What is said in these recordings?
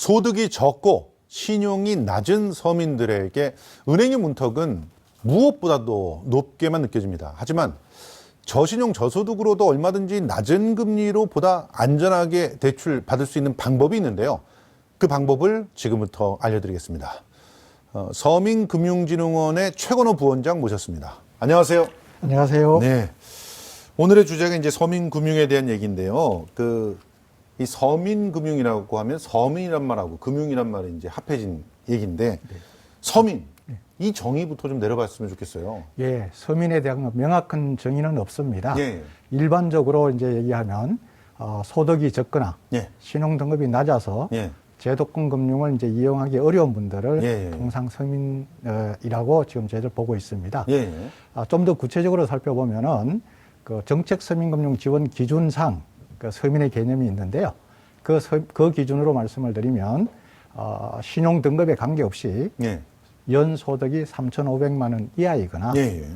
소득이 적고 신용이 낮은 서민들에게 은행의 문턱은 무엇보다도 높게만 느껴집니다. 하지만 저신용 저소득으로도 얼마든지 낮은 금리로 보다 안전하게 대출 받을 수 있는 방법이 있는데요. 그 방법을 지금부터 알려드리겠습니다. 서민금융진흥원의 최건호 부원장 모셨습니다. 안녕하세요. 안녕하세요. 네. 오늘의 주제가 이제 서민금융에 대한 얘기인데요. 이 서민금융이라고 하면 서민이란 말하고 금융이란 말이 이제 합해진 얘기인데, 서민. 이 정의부터 좀 내려봤으면 좋겠어요. 예, 서민에 대한 명확한 정의는 없습니다. 예. 일반적으로 이제 얘기하면 소득이 적거나 예. 신용 등급이 낮아서 예. 제도권 금융을 이제 이용하기 어려운 분들을 예. 통상 서민이라고 지금 저희들 보고 있습니다. 예. 좀 더 구체적으로 살펴보면은 그 정책 서민금융 지원 기준상 그 서민의 개념이 있는데요. 그 기준으로 말씀을 드리면 신용 등급에 관계없이 예. 연소득이 3,500만 원 이하이거나 예.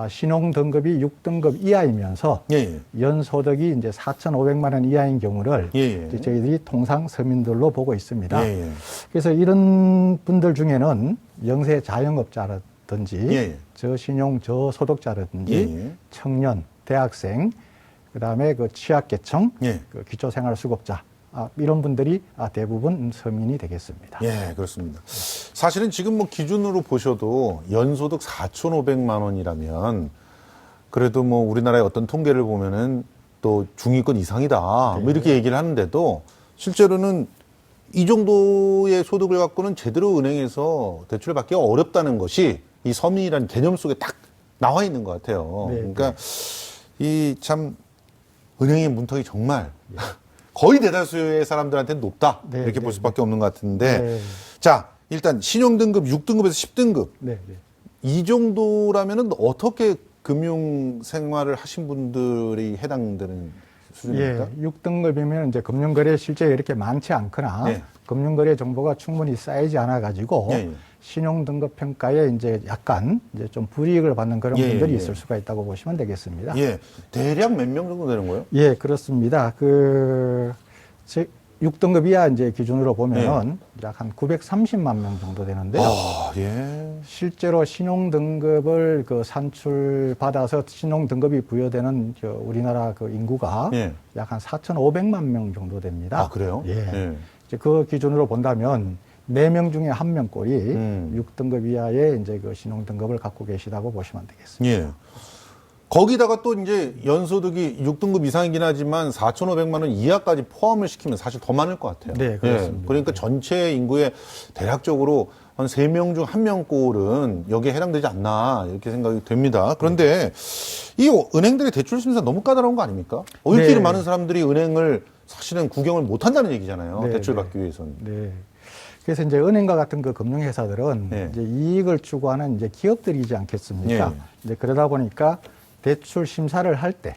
신용 등급이 6등급 이하이면서 예. 연소득이 이제 4,500만 원 이하인 경우를 예. 이제 저희들이 통상 서민들로 보고 있습니다. 예. 그래서 이런 분들 중에는 영세 자영업자라든지 예. 저신용 저소득자라든지 예. 청년, 대학생, 그다음에 그 취약계층, 예. 그 기초생활수급자 이런 분들이 대부분 서민이 되겠습니다. 예, 그렇습니다. 사실은 지금 뭐 기준으로 보셔도 연소득 4,500만 원이라면 그래도 뭐 우리나라의 어떤 통계를 보면은 또 중위권 이상이다. 뭐 이렇게 얘기를 하는데도 실제로는 이 정도의 소득을 갖고는 제대로 은행에서 대출을 받기가 어렵다는 것이 이 서민이라는 개념 속에 딱 나와 있는 것 같아요. 네, 그러니까 이 참 은행의 문턱이 정말 거의 대다수의 사람들한테는 높다. 네, 이렇게 네, 볼 수밖에 없는 것 같은데. 네. 자, 일단 신용등급 6등급에서 10등급. 네, 네. 이 정도라면은 어떻게 금융 생활을 하신 분들이 해당되는 수준입니까? 예, 6등급이면 이제 금융거래 실제 이렇게 많지 않거나 네. 금융거래 정보가 충분히 쌓이지 않아 가지고 예, 예. 신용 등급 평가에 이제 약간 이제 좀 불이익을 받는 그런 예, 분들이 예. 있을 수가 있다고 보시면 되겠습니다. 예. 대략 몇 명 정도 되는 거예요? 예, 그렇습니다. 6등급 이하 이제 기준으로 보면은 약 한 930만 명 정도 되는데요. 예. 실제로 신용 등급을 산출받아서 신용 등급이 부여되는 우리나라 그 인구가 예. 약 한 4,500만 명 정도 됩니다. 아, 그래요? 예. 이제 그 기준으로 본다면 4명 중에 1명꼴이 6등급 이하의 이제 그 신용 등급을 갖고 계시다고 보시면 되겠습니다. 예. 거기다가 또 이제 연소득이 6등급 이상이긴 하지만 4,500만 원 이하까지 포함을 시키면 사실 더 많을 것 같아요. 네, 그렇습니다. 예. 그러니까 전체 인구의 대략적으로 한 3명 중 1명꼴은 여기에 해당되지 않나 이렇게 생각이 됩니다. 그런데 이 은행들의 대출 심사 너무 까다로운 거 아닙니까? 이렇게 네. 많은 사람들이 은행을 사실은 구경을 못 한다는 얘기잖아요. 네, 대출 네. 받기 위해서는. 네. 그래서 이제 은행과 같은 그 금융회사들은 네. 이제 이익을 추구하는 이제 기업들이지 않겠습니까? 네. 이제 그러다 보니까 대출 심사를 할 때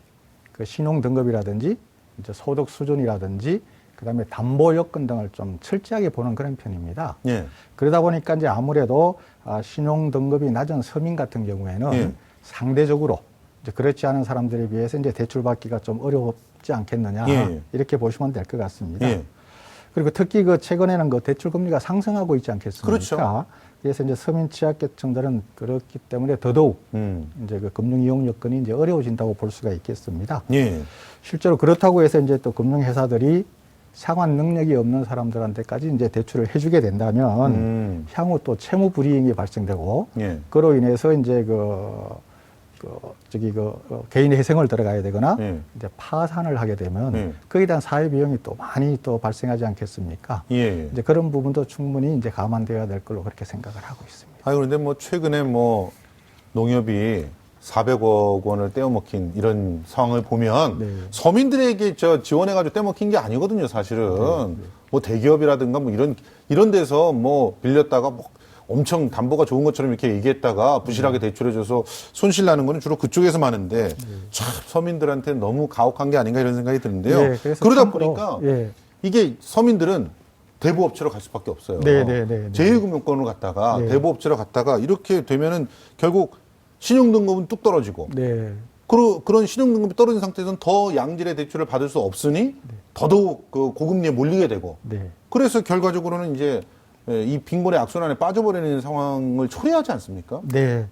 그 신용 등급이라든지 이제 소득 수준이라든지 그다음에 담보 요건 등을 좀 철저하게 보는 그런 편입니다. 예. 그러다 보니까 이제 아무래도 신용 등급이 낮은 서민 같은 경우에는 예. 상대적으로 이제 그렇지 않은 사람들에 비해서 이제 대출 받기가 좀 어렵지 않겠느냐 예. 이렇게 보시면 될 것 같습니다. 예. 그리고 특히 최근에는 대출 금리가 상승하고 있지 않겠습니까? 그렇죠. 그래서 이제 서민 취약계층들은 그렇기 때문에 더더욱 이제 그 금융 이용 여건이 이제 어려워진다고 볼 수가 있겠습니다. 예. 실제로 그렇다고 해서 이제 또 금융회사들이 상환 능력이 없는 사람들한테까지 이제 대출을 해주게 된다면 향후 또 채무 불이익이 발생되고 예. 그로 인해서 이제 개인의 회생을 들어가야 되거나 이제 파산을 하게 되면 거기에 대한 사회 비용이 또 많이 또 발생하지 않겠습니까? 예. 이제 그런 부분도 충분히 이제 감안되어야 될 걸로 그렇게 생각을 하고 있습니다. 그런데 최근에 농협이 400억 원을 떼어먹힌 이런 상황을 보면 네. 서민들에게 지원해가지고 떼먹힌 게 아니거든요, 사실은. 대기업이라든가 이런 데서 빌렸다가 엄청 담보가 좋은 것처럼 이렇게 얘기했다가 부실하게 대출해줘서 손실 나는 거는 주로 그쪽에서 많은데 참 서민들한테 너무 가혹한 게 아닌가 이런 생각이 드는데요. 네, 그래서 그러다 참고로, 보니까 예. 이게 서민들은 대부업체로 갈 수밖에 없어요. 네. 제1금융권으로 갔다가 네. 대부업체로 갔다가 이렇게 되면은 결국 신용등급은 뚝 떨어지고 네. 그런 신용등급이 떨어진 상태에서는 더 양질의 대출을 받을 수 없으니 더더욱 그 고금리에 몰리게 되고 네. 그래서 결과적으로는 이제 이 빈곤의 악순환에 빠져버리는 상황을 초래하지 않습니까? 네,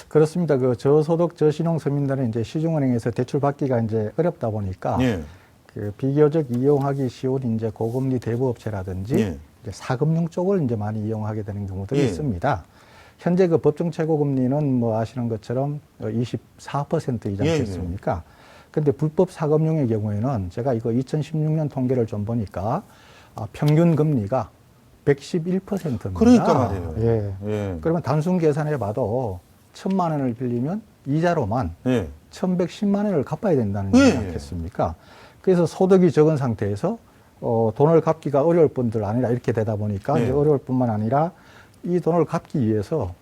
그렇습니다. 그 저소득 저신용 서민들은 이제 시중은행에서 대출 받기가 이제 어렵다 보니까 예. 그 비교적 이용하기 쉬운 이제 고금리 대부업체라든지 예. 이제 사금융 쪽을 이제 많이 이용하게 되는 경우들이 예. 있습니다. 현재 그 법정 최고금리는 뭐 아시는 것처럼 24%이지 예, 않겠습니까? 근데 불법 사금융의 경우에는 제가 이거 2016년 통계를 좀 보니까 평균 금리가 111%입니다. 그러니까 말이에요. 예. 예. 그러면 단순 계산해 봐도 1,000만 원을 빌리면 이자로만 예. 1,110만 원을 갚아야 된다는 예, 얘기 예. 않겠습니까? 그래서 소득이 적은 상태에서 돈을 갚기가 어려울 뿐들 아니라 이렇게 되다 보니까 예. 이제 어려울 뿐만 아니라 이 돈을 갚기 위해서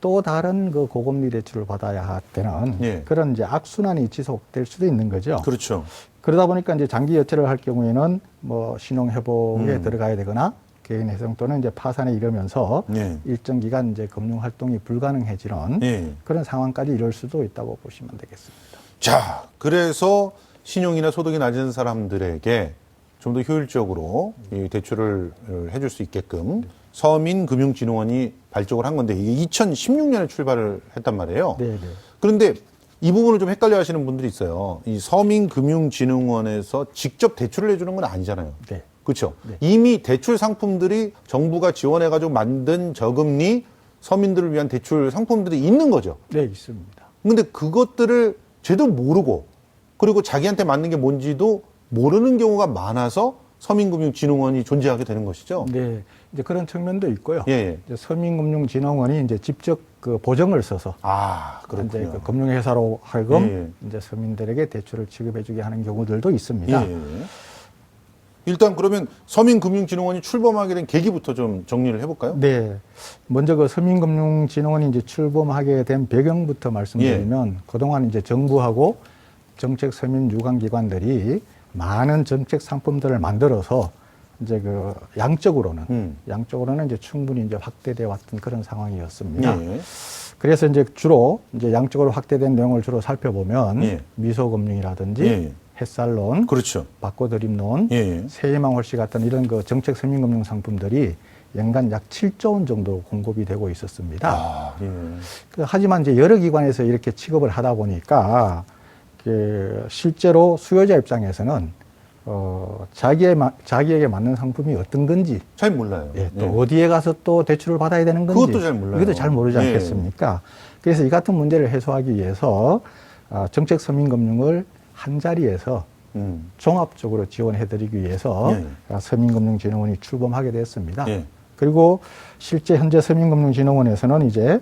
또 다른 그 고금리 대출을 받아야 되는 예. 그런 이제 악순환이 지속될 수도 있는 거죠. 그렇죠. 그러다 보니까 이제 장기 여체를 할 경우에는 뭐 신용 회복에 들어가야 되거나 개인 회생 또는 이제 파산에 이르면서 예. 일정 기간 이제 금융 활동이 불가능해지는 예. 그런 상황까지 이룰 수도 있다고 보시면 되겠습니다. 자, 그래서 신용이나 소득이 낮은 사람들에게 좀 더 효율적으로 이 대출을 해줄 수 있게끔 서민금융진흥원이 발족을 한 건데 이게 2016년에 출발을 했단 말이에요. 네, 네. 그런데 이 부분을 좀 헷갈려 하시는 분들이 있어요. 이 서민금융진흥원에서 직접 대출을 해주는 건 아니잖아요. 네. 그렇죠. 네. 이미 대출 상품들이 정부가 지원해가지고 만든 저금리 서민들을 위한 대출 상품들이 있는 거죠. 네, 있습니다. 근데 그것들을 제대로 모르고 그리고 자기한테 맞는 게 뭔지도 모르는 경우가 많아서 서민금융진흥원이 존재하게 되는 것이죠. 네, 이제 그런 측면도 있고요. 예, 예. 이제 서민금융진흥원이 이제 직접 그 보증을 써서 아, 이제 그렇군요. 그 금융회사로 하여금 예, 이제 서민들에게 대출을 지급해주게 하는 경우들도 있습니다. 예. 일단 그러면 서민금융진흥원이 출범하게 된 계기부터 좀 정리를 해볼까요? 네, 먼저 그 서민금융진흥원이 이제 출범하게 된 배경부터 말씀드리면 그동안 이제 정부하고 정책 서민 유관 기관들이 많은 정책 상품들을 만들어서 이제 그 양적으로는 이제 충분히 이제 확대돼 왔던 그런 상황이었습니다. 예. 그래서 이제 주로 이제 양적으로 확대된 내용을 주로 살펴보면 예. 미소금융이라든지 예. 햇살론, 그렇죠. 바꿔드림론, 예. 세희망 홀씨 같은 이런 그 정책 서민금융 상품들이 연간 약 7조 원 정도 공급이 되고 있었습니다. 아, 예. 하지만 이제 여러 기관에서 이렇게 취급을 하다 보니까 실제로 수요자 입장에서는 자기에게 맞는 상품이 어떤 건지, 잘 몰라요. 예, 또 어디에 가서 또 대출을 받아야 되는 건지 그것도 잘 몰라요. 이것도 잘 모르지 예. 않겠습니까? 그래서 이 같은 문제를 해소하기 위해서 정책 서민금융을 한 자리에서 종합적으로 지원해드리기 위해서 예. 서민금융진흥원이 출범하게 됐습니다. 예. 그리고 실제 현재 서민금융진흥원에서는 이제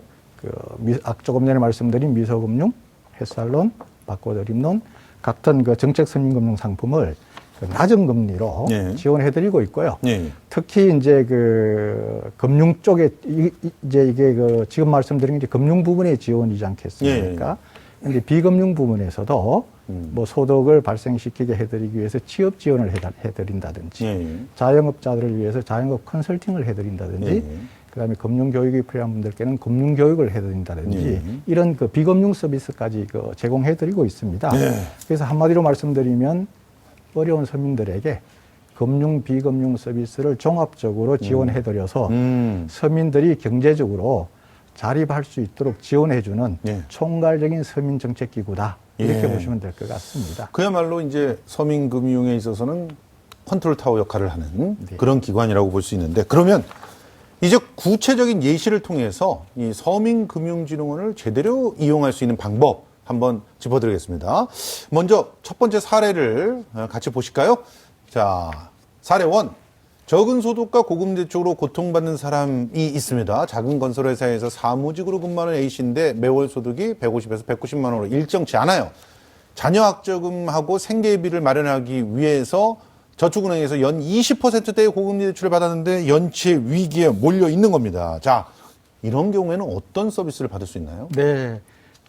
조금 전에 말씀드린 미소금융, 햇살론, 바꿔드림론 같은 그 정책 서민금융 상품을 그 낮은 금리로 예. 지원해드리고 있고요. 예. 특히 이제 그 금융 쪽에 이제 이게 그 지금 말씀드린 게 금융 부분의 지원이지 않겠습니까? 근데 비금융 부분에서도 뭐 소득을 발생시키게 해드리기 위해서 취업 지원을 해드린다든지 예. 자영업자들을 위해서 자영업 컨설팅을 해드린다든지 예. 그다음에 금융 교육이 필요한 분들께는 금융 교육을 해드린다든지 예. 이런 그 비금융 서비스까지 그 제공해드리고 있습니다. 예. 그래서 한마디로 말씀드리면 어려운 서민들에게 금융 비금융 서비스를 종합적으로 지원해드려서 서민들이 경제적으로 자립할 수 있도록 지원해주는 예. 총괄적인 서민정책기구다 이렇게 예. 보시면 될 것 같습니다. 그야말로 이제 서민금융에 있어서는 컨트롤 타워 역할을 하는 네. 그런 기관이라고 볼 수 있는데 그러면 이제 구체적인 예시를 통해서 이 서민금융진흥원을 제대로 이용할 수 있는 방법 한번 짚어드리겠습니다. 먼저 첫 번째 사례를 같이 보실까요? 자, 사례 1. 적은 소득과 고금 대출로 고통받는 사람이 있습니다. 작은 건설회사에서 사무직으로 근무하는 A씨인데 매월 소득이 150에서 190만 원으로 일정치 않아요. 자녀 학자금하고 생계비를 마련하기 위해서 저축은행에서 연 20%대의 고금리 대출을 받았는데 연체 위기에 몰려 있는 겁니다. 자, 이런 경우에는 어떤 서비스를 받을 수 있나요? 네.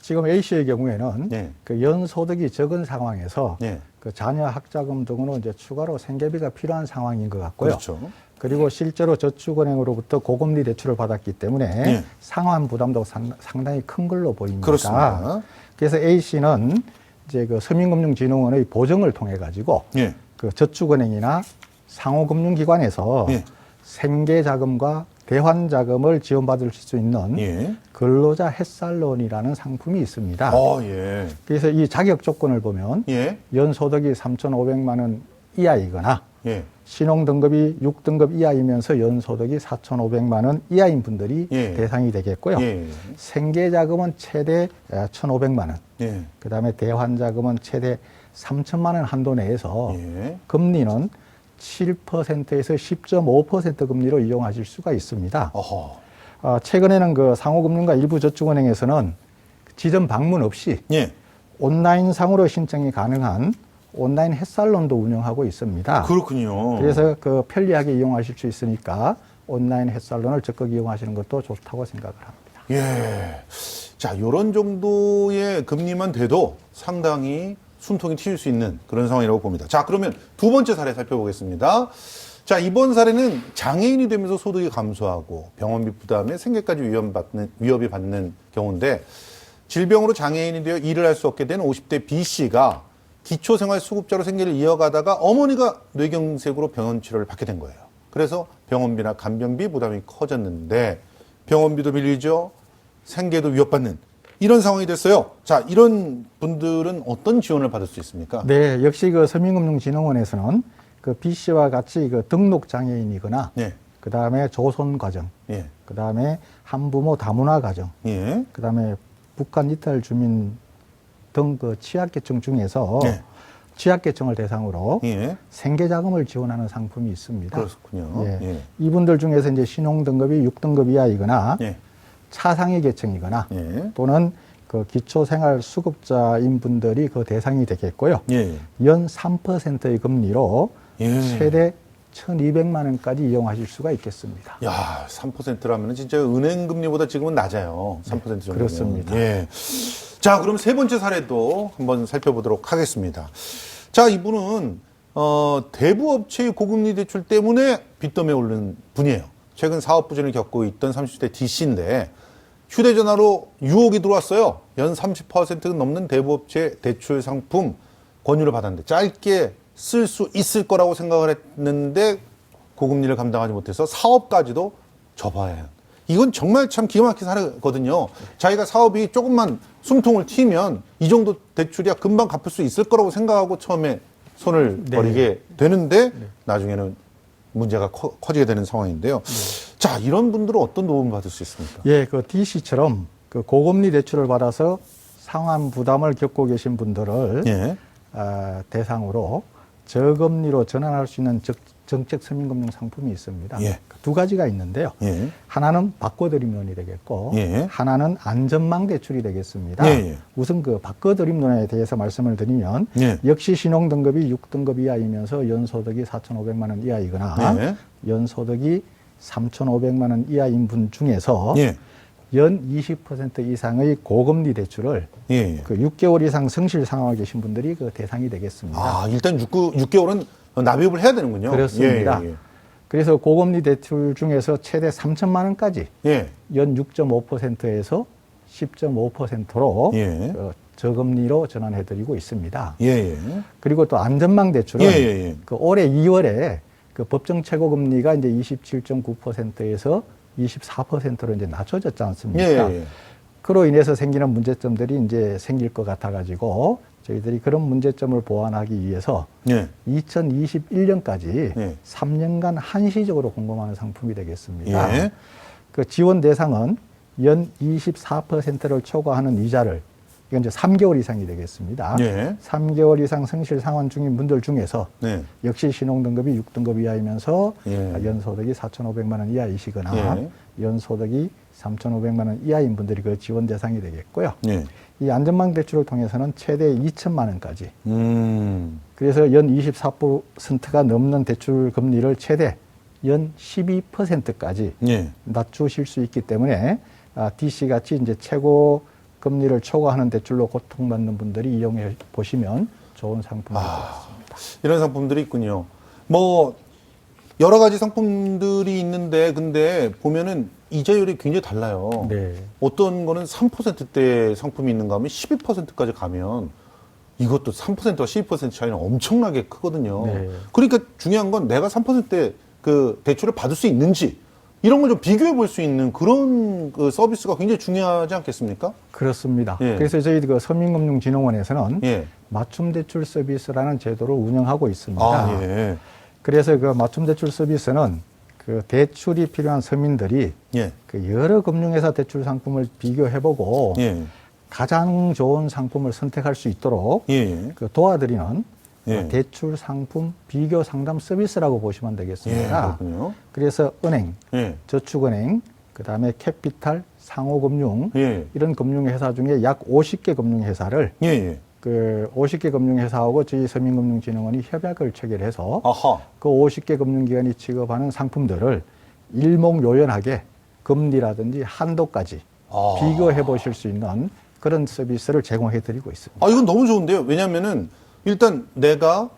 지금 A씨의 경우에는 네. 그 연소득이 적은 상황에서 네. 그 자녀 학자금 등으로 이제 추가로 생계비가 필요한 상황인 것 같고요. 그렇죠. 그리고 실제로 저축은행으로부터 고금리 대출을 받았기 때문에 네. 상환 부담도 상당히 큰 걸로 보입니다. 그렇습니다. 그래서 A씨는 이제 그 서민금융진흥원의 보증을 통해 가지고 예. 그 저축은행이나 상호금융기관에서 예. 생계자금과 대환자금을 지원받을 수 있는 예. 근로자 햇살론이라는 상품이 있습니다. 예. 그래서 이 자격 조건을 보면 예. 연소득이 3,500만 원 이하이거나 예. 신용등급이 6등급 이하이면서 연소득이 4,500만 원 이하인 분들이 예. 대상이 되겠고요. 예. 생계자금은 최대 1,500만 원, 예. 그다음에 대환자금은 최대 3천만 원 한도 내에서 예. 금리는 7%에서 10.5% 금리로 이용하실 수가 있습니다. 어허. 최근에는 그 상호금융과 일부 저축은행에서는 지점 방문 없이 예. 온라인상으로 신청이 가능한 온라인 햇살론도 운영하고 있습니다. 그렇군요. 그래서 그 편리하게 이용하실 수 있으니까 온라인 햇살론을 적극 이용하시는 것도 좋다고 생각을 합니다. 예. 자, 요런 정도의 금리만 돼도 상당히 숨통이 트일 수 있는 그런 상황이라고 봅니다. 자, 그러면 두 번째 사례 살펴보겠습니다. 자, 이번 사례는 장애인이 되면서 소득이 감소하고 병원비 부담에 생계까지 위협이 받는 경우인데, 질병으로 장애인이 되어 일을 할 수 없게 된 50대 B 씨가 기초생활수급자로 생계를 이어가다가 어머니가 뇌경색으로 병원 치료를 받게 된 거예요. 그래서 병원비나 간병비 부담이 커졌는데 병원비도 밀리죠. 생계도 위협받는 이런 상황이 됐어요. 자, 이런 분들은 어떤 지원을 받을 수 있습니까? 네, 역시 그 서민금융진흥원에서는 그 B 씨와 같이 그 등록 장애인이거나, 예. 그 다음에 조손 가정, 예. 그 다음에 한부모 다문화 가정, 예. 그 다음에 북한 이탈 주민 등 그 취약계층 중에서 네. 취약계층을 대상으로 예. 생계자금을 지원하는 상품이 있습니다. 그렇군요. 예. 예. 이분들 중에서 이제 신용등급이 6등급 이하이거나 예. 차상위 계층이거나 예. 또는 그 기초생활수급자인 분들이 그 대상이 되겠고요. 예. 연 3%의 금리로 예. 최대 1,200만 원까지 이용하실 수가 있겠습니다. 야, 3%라면 진짜 은행 금리보다 지금은 낮아요. 3% 정도면. 그렇습니다. 예. 자, 그럼 세 번째 사례도 한번 살펴보도록 하겠습니다. 자, 이분은 대부업체의 고금리 대출 때문에 빚더미에 오른 분이에요. 최근 사업 부진을 겪고 있던 30대 D 씨인데 휴대전화로 유혹이 들어왔어요. 연 30% 넘는 대부업체 대출 상품 권유를 받았는데 짧게 쓸 수 있을 거라고 생각을 했는데 고금리를 감당하지 못해서 사업까지도 접어야 해요. 이건 정말 참 기가 막힌 사례거든요. 자기가 사업이 조금만 숨통을 튀면 이 정도 대출이야 금방 갚을 수 있을 거라고 생각하고 처음에 손을 네. 버리게 되는데 나중에는 문제가 커지게 되는 상황인데요. 자, 이런 분들은 어떤 도움을 받을 수 있습니까? 예, 그 D 씨처럼 그 고금리 대출을 받아서 상환 부담을 겪고 계신 분들을 예. 대상으로 저금리로 전환할 수 있는 정책 서민금융 상품이 있습니다. 예. 두 가지가 있는데요. 예. 하나는 바꿔드림론이 되겠고, 예. 하나는 안전망 대출이 되겠습니다. 예, 예. 우선 그 바꿔드림론에 대해서 말씀을 드리면, 예. 역시 신용등급이 6등급 이하이면서 연소득이 4,500만 원 이하이거나, 예. 연소득이 3,500만 원 이하인 분 중에서 예. 연 20% 이상의 고금리 대출을 예. 그 6개월 이상 성실 상환하고 계신 분들이 그 대상이 되겠습니다. 아, 일단 6개월은 납입을 해야 되는군요. 그렇습니다. 예. 예. 그래서 고금리 대출 중에서 최대 3천만 원까지 예. 연 6.5%에서 10.5%로 예. 저금리로 전환해드리고 있습니다. 예. 예. 그리고 또 안전망 대출은 예. 예. 그 올해 2월에 그 법정 최고금리가 이제 27.9%에서 24%로 이제 낮춰졌지 않습니까? 예. 예. 그로 인해서 생기는 문제점들이 이제 생길 것 같아가지고 저희들이 그런 문제점을 보완하기 위해서 예. 2021년까지 예. 3년간 한시적으로 공급하는 상품이 되겠습니다. 예. 그 지원 대상은 연 24%를 초과하는 이자를 이건 이제 3개월 이상이 되겠습니다. 예. 3개월 이상 성실 상환 중인 분들 중에서 네. 역시 신용등급이 6등급 이하이면서 예. 연소득이 4,500만 원 이하이시거나 예. 연소득이 3,500만 원 이하인 분들이 그 지원 대상이 되겠고요. 예. 이 안전망 대출을 통해서는 최대 2천만 원까지. 음. 그래서 연 24%가 넘는 대출 금리를 최대 연 12%까지 예. 낮추실 수 있기 때문에 DC 같이 이제 최고 금리를 초과하는 대출로 고통받는 분들이 이용해 보시면 좋은 상품이 될 것 같습니다. 이런 상품들이 있군요. 뭐 여러 가지 상품들이 있는데 근데 보면은 이자율이 굉장히 달라요. 네. 어떤 거는 3%대 상품이 있는가 하면 12%까지 가면 이것도 3%와 12% 차이는 엄청나게 크거든요. 네. 그러니까 중요한 건 내가 3%대 그 대출을 받을 수 있는지 이런 걸 좀 비교해 볼 수 있는 그런 그 서비스가 굉장히 중요하지 않겠습니까? 그렇습니다. 예. 그래서 저희 그 서민금융진흥원에서는 예. 맞춤 대출 서비스라는 제도를 운영하고 있습니다. 아, 예. 그래서 그 맞춤 대출 서비스는 그 대출이 필요한 서민들이 예. 그 여러 금융회사 대출 상품을 비교해보고 예. 가장 좋은 상품을 선택할 수 있도록 예. 그 도와드리는 예. 대출 상품 비교 상담 서비스라고 보시면 예. 되겠습니다. 그렇군요. 그래서 은행, 예. 저축은행, 그다음에 캐피탈, 상호금융 예. 이런 금융회사 중에 약 50개 금융회사를 예. 예. 그 50개 금융회사하고 저희 서민금융진흥원이 협약을 체결해서 아하. 그 50개 금융기관이 취급하는 상품들을 일목요연하게 금리라든지 한도까지 아. 비교해 보실 수 있는 그런 서비스를 제공해 드리고 있습니다. 아, 이건 너무 좋은데요. 왜냐면은 일단 내가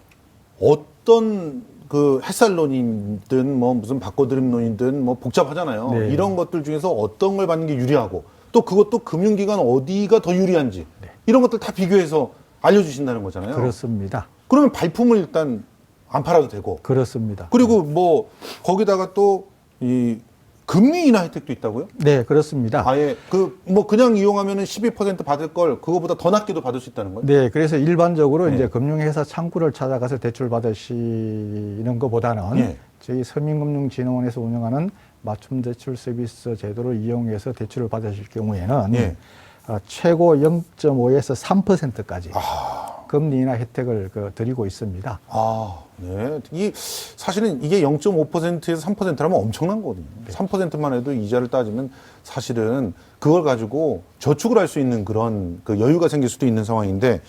어떤 그 햇살론이든 뭐 무슨 바꿔드림론이든 뭐 복잡하잖아요. 네. 이런 것들 중에서 어떤 걸 받는 게 유리하고 또 그것도 금융기관 어디가 더 유리한지 이런 것들 다 비교해서 알려주신다는 거잖아요. 그렇습니다. 그러면 발품을 일단 안 팔아도 되고 그렇습니다. 그리고 뭐 거기다가 또 이 금리 인하 혜택도 있다고요? 네, 그렇습니다. 아예 그 뭐 그냥 이용하면은 12% 받을 걸 그거보다 더 낮게도 받을 수 있다는 거예요? 네, 그래서 일반적으로 네. 이제 금융회사 창구를 찾아가서 대출 받으시는 것보다는 네. 저희 서민금융진흥원에서 운영하는 맞춤 대출 서비스 제도를 이용해서 대출을 받으실 경우에는 네. 최고 0.5에서 3%까지 아. 금리 인하 혜택을 드리고 있습니다. 아, 네. 이 사실은 이게 0.5%에서 3%라면 엄청난 거거든요. 3%만 해도 이자를 따지면 사실은 그걸 가지고 저축을 할 수 있는 그런 그 여유가 생길 수도 있는 상황인데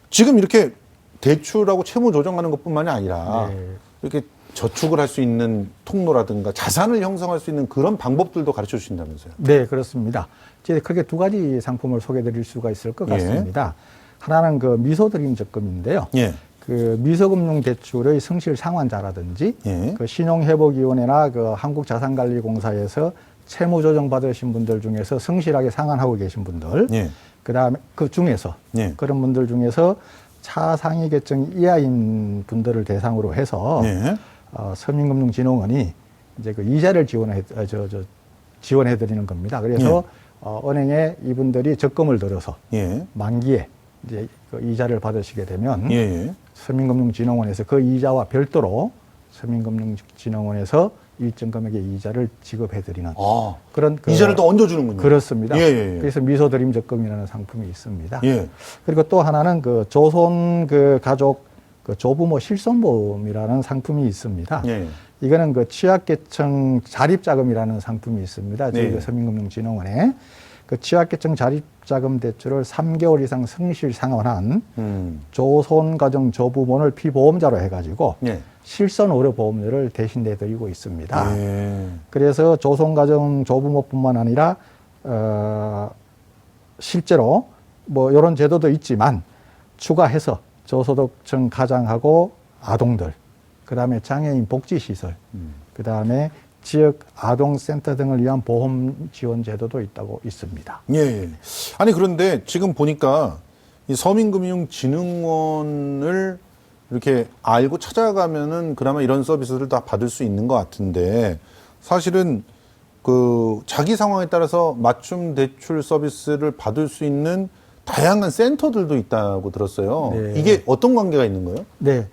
지금 이렇게 대출하고 채무 조정하는 것뿐만이 아니라 네. 이렇게 저축을 할 수 있는 통로라든가 자산을 형성할 수 있는 그런 방법들도 가르쳐 주신다면서요. 네, 그렇습니다. 이제 크게 두 가지 상품을 소개해 드릴 수가 있을 것 같습니다. 하나는 그 미소드림 적금인데요. 예. 그 미소금융 대출의 성실 상환자라든지 예. 그 신용회복위원회나 그 한국자산관리공사에서 채무조정 받으신 분들 중에서 성실하게 상환하고 계신 분들, 예. 그다음에 그 중에서 예. 그런 분들 중에서 차상위 계층 이하인 분들을 대상으로 해서 예. 서민금융진흥원이 이제 그 이자를 지원해 드리는 겁니다. 그래서 은행에 이분들이 적금을 들어서 예. 만기에 이제 그 이자를 받으시게 되면 예. 서민금융진흥원에서 그 이자와 별도로 서민금융진흥원에서 일정 금액의 이자를 지급해 드리는 아. 그런 이자를 또 얹어주는군요. 그렇습니다. 예, 예, 예. 그래서 미소드림 적금이라는 상품이 있습니다. 예. 그리고 또 하나는 그 조손 그 가족 그 조부모 실손보험이라는 상품이 있습니다. 예. 이거는 그 취약계층 자립자금이라는 상품이 있습니다. 저희 네. 그 서민금융진흥원에 그 취약계층 자립자금 대출을 3개월 이상 성실 상환한 조손가정 조부모를 피보험자로 해가지고 예. 실손 의료 보험료를 대신 내드리고 있습니다. 예. 그래서 조손가정 조부모뿐만 아니라 실제로 뭐 이런 제도도 있지만 추가해서 저소득층 가장하고 아동들, 그다음에 장애인 복지시설, 그다음에 지역 아동센터 등을 위한 보험 지원 제도도 있습니다. 예. 아니 그런데 지금 보니까 이 서민금융진흥원을 이렇게 알고 찾아가면은 그나마 이런 서비스를 다 받을 수 있는 것 같은데 사실은 그 자기 상황에 따라서 맞춤 대출 서비스를 받을 수 있는 다양한 센터들도 있다고 들었어요. 네. 이게 어떤 관계가 있는 거예요? 네.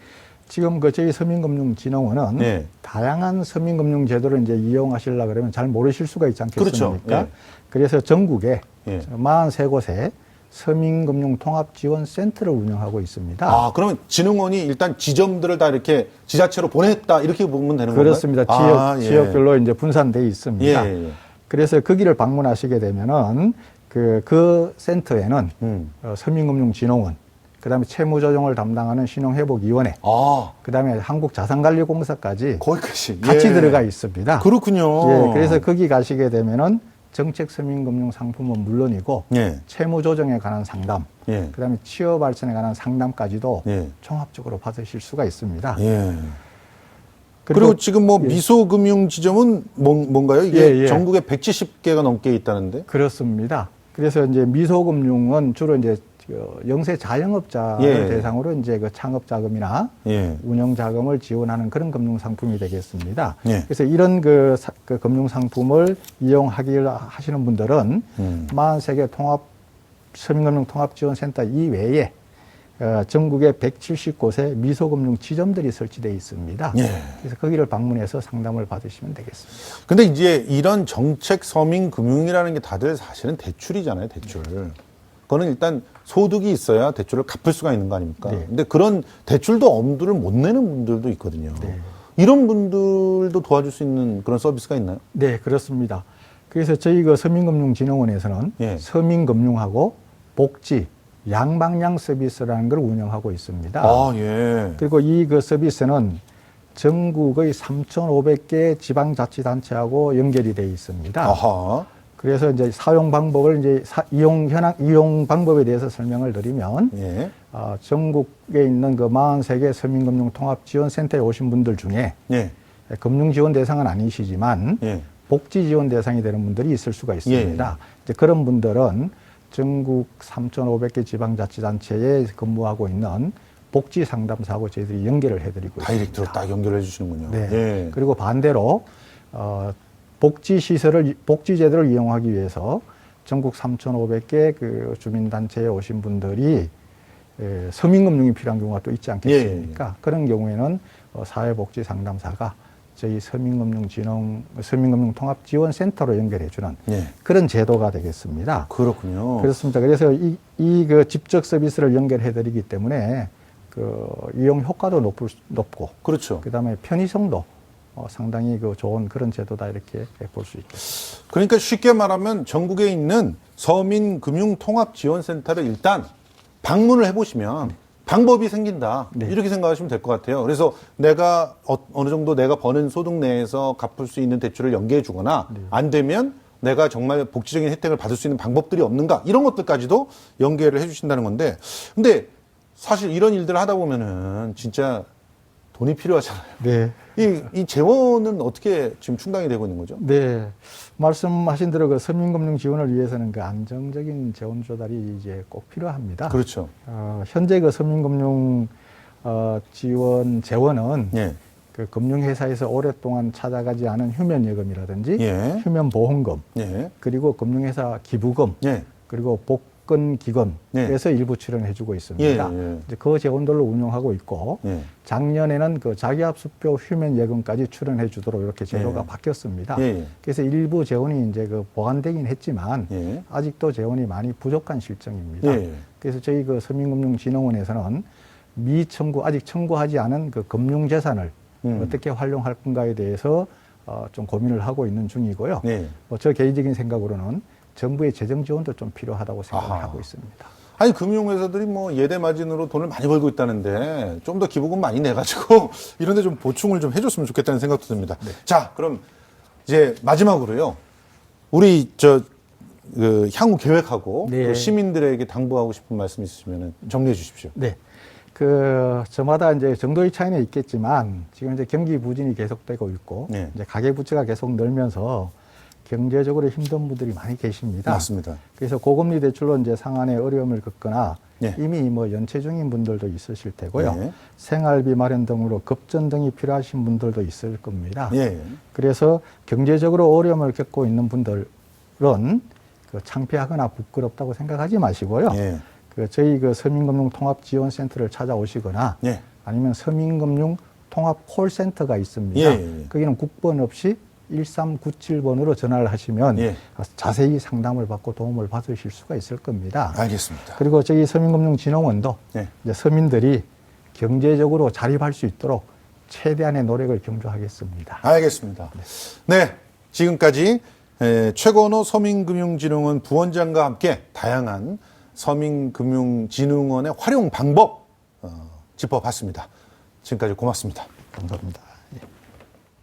지금 그 저희 서민금융진흥원은 네. 다양한 서민금융 제도를 이제 이용하시려고 그러면 잘 모르실 수가 있지 않겠습니까? 그렇죠. 예. 그래서 전국에 예. 43곳에 서민금융통합지원센터를 운영하고 있습니다. 아, 그러면 진흥원이 일단 지점들을 다 이렇게 지자체로 보냈다 이렇게 보면 되는 건가요? 그렇습니다. 지역별로 이제 분산되어 있습니다. 예. 그래서 거기를 방문하시게 되면은 그 센터에는 서민금융진흥원, 그다음에 채무조정을 담당하는 신용회복위원회, 그다음에 한국자산관리공사까지 거기까지 같이 들어가 있습니다. 그렇군요. 예, 그래서 거기 가시게 되면은 정책 서민금융 상품은 물론이고 예. 채무조정에 관한 상담, 예. 그다음에 취업 발전에 관한 상담까지도 예. 종합적으로 받으실 수가 있습니다. 예. 그리고 지금 뭐 미소금융 지점은 뭔가요? 이게 전국에 170개가 넘게 있다는데? 그렇습니다. 그래서 이제 미소금융은 주로 이제 영세 자영업자를 예. 대상으로 이제 그 창업 자금이나 예. 운영 자금을 지원하는 그런 금융 상품이 되겠습니다. 예. 그래서 이런 그 금융 상품을 이용하기를 하시는 분들은 43개 서민금융통합지원센터 이외에 전국에 170곳의 미소금융 지점들이 설치되어 있습니다. 예. 그래서 거기를 방문해서 상담을 받으시면 되겠습니다. 근데 이제 이런 정책 서민금융이라는 게 다들 사실은 대출이잖아요, 대출. 그거는 일단 소득이 있어야 대출을 갚을 수가 있는 거 아닙니까? 네. 근데 그런 대출도 엄두를 못 내는 분들도 있거든요. 네. 이런 분들도 도와줄 수 있는 그런 서비스가 있나요? 네, 그렇습니다. 그래서 저희 그 서민금융진흥원에서는 예. 서민금융하고 복지, 양방향 서비스라는 걸 운영하고 있습니다. 아, 예. 그리고 이 그 서비스는 전국의 3,500개 지방자치단체하고 연결이 되어 있습니다. 아하. 그래서 이제 사용 방법을 이제 이용 방법에 대해서 설명을 드리면 예. 전국에 있는 그 43개 서민금융통합지원센터에 오신 분들 중에 예. 금융지원 대상은 아니시지만 예. 복지지원 대상이 되는 분들이 있을 수가 있습니다. 이제 그런 분들은 전국 3,500개 지방자치단체에 근무하고 있는 복지상담사하고 저희들이 연결을 해드리고 다이렉트로 있습니다. 딱 연결해 주시는군요. 네. 예. 그리고 반대로 복지제도를 이용하기 위해서 전국 3,500개 그 주민단체에 오신 분들이 서민금융이 필요한 경우가 또 있지 않겠습니까? 그런 경우에는 사회복지상담사가 저희 서민금융통합지원센터로 연결해주는 예. 그런 제도가 되겠습니다. 그렇군요. 그렇습니다. 그래서 그 직접 서비스를 연결해드리기 때문에 그 이용 효과도 높고, 그렇죠. 그 다음에 편의성도 상당히 그 좋은 그런 제도다 이렇게 볼 수 있겠습니다. 그러니까 쉽게 말하면 전국에 있는 서민금융통합지원센터를 일단 방문을 해보시면 방법이 생긴다. 네. 이렇게 생각하시면 될 것 같아요. 그래서 내가 어느 정도 내가 버는 소득 내에서 갚을 수 있는 대출을 연계해 주거나 안 되면 내가 정말 복지적인 혜택을 받을 수 있는 방법들이 없는가 이런 것들까지도 연계를 해 주신다는 건데 근데 사실 이런 일들을 하다 보면은 진짜 돈이 필요하잖아요. 네. 이 재원은 어떻게 지금 충당이 되고 있는 거죠? 네. 말씀하신 대로 그 서민금융 지원을 위해서는 그 안정적인 재원 조달이 이제 꼭 필요합니다. 그렇죠. 현재 그 서민금융 지원 재원은 예. 그 금융회사에서 오랫동안 찾아가지 않은 휴면예금이라든지 예. 휴면보험금 예. 그리고 금융회사 기부금 예. 그리고 복권기금에서 일부 출연해주고 있습니다. 예, 예. 이제 그 재원들로 운영하고 있고 예. 작년에는 그 자기압수표 휴면예금까지 출연해주도록 이렇게 제도가 예. 바뀌었습니다. 예. 그래서 일부 재원이 이제 그 보완되긴 했지만 예. 아직도 재원이 많이 부족한 실정입니다. 예. 그래서 저희 그 서민금융진흥원에서는 아직 청구하지 않은 그 금융재산을 어떻게 활용할 건가에 대해서 좀 고민을 하고 있는 중이고요. 예. 저 개인적인 생각으로는 정부의 재정 지원도 좀 필요하다고 생각을 아하. 하고 있습니다. 아니 금융회사들이 뭐 예대 마진으로 돈을 많이 벌고 있다는데 좀 더 기부금 많이 내가지고 이런데 좀 보충을 좀 해줬으면 좋겠다는 생각도 듭니다. 네. 자, 그럼 이제 마지막으로요. 우리 그 향후 계획하고 네. 또 시민들에게 당부하고 싶은 말씀 있으시면 정리해 주십시오. 네. 저마다 이제 정도의 차이는 있겠지만 지금 이제 경기 부진이 계속되고 있고 네. 이제 가계 부채가 계속 늘면서 경제적으로 힘든 분들이 많이 계십니다. 맞습니다. 그래서 고금리 대출로 이제 상환에 어려움을 겪거나 네. 이미 뭐 연체 중인 분들도 있으실 테고요. 네. 생활비 마련 등으로 급전 등이 필요하신 분들도 있을 겁니다. 예. 그래서 경제적으로 어려움을 겪고 있는 분들은 창피하거나 부끄럽다고 생각하지 마시고요. 예. 저희 서민금융통합지원센터를 찾아오시거나 예. 아니면 서민금융통합 콜센터가 있습니다. 예. 거기는 국번 없이 1397번으로 전화를 하시면 예. 자세히 상담을 받고 도움을 받으실 수가 있을 겁니다. 알겠습니다. 그리고 저희 서민금융진흥원도 예. 이제 서민들이 경제적으로 자립할 수 있도록 최대한의 노력을 경주하겠습니다. 알겠습니다. 네, 지금까지 최건호 서민금융진흥원 부원장과 함께 다양한 서민금융진흥원의 활용 방법 짚어봤습니다. 지금까지 고맙습니다. 감사합니다.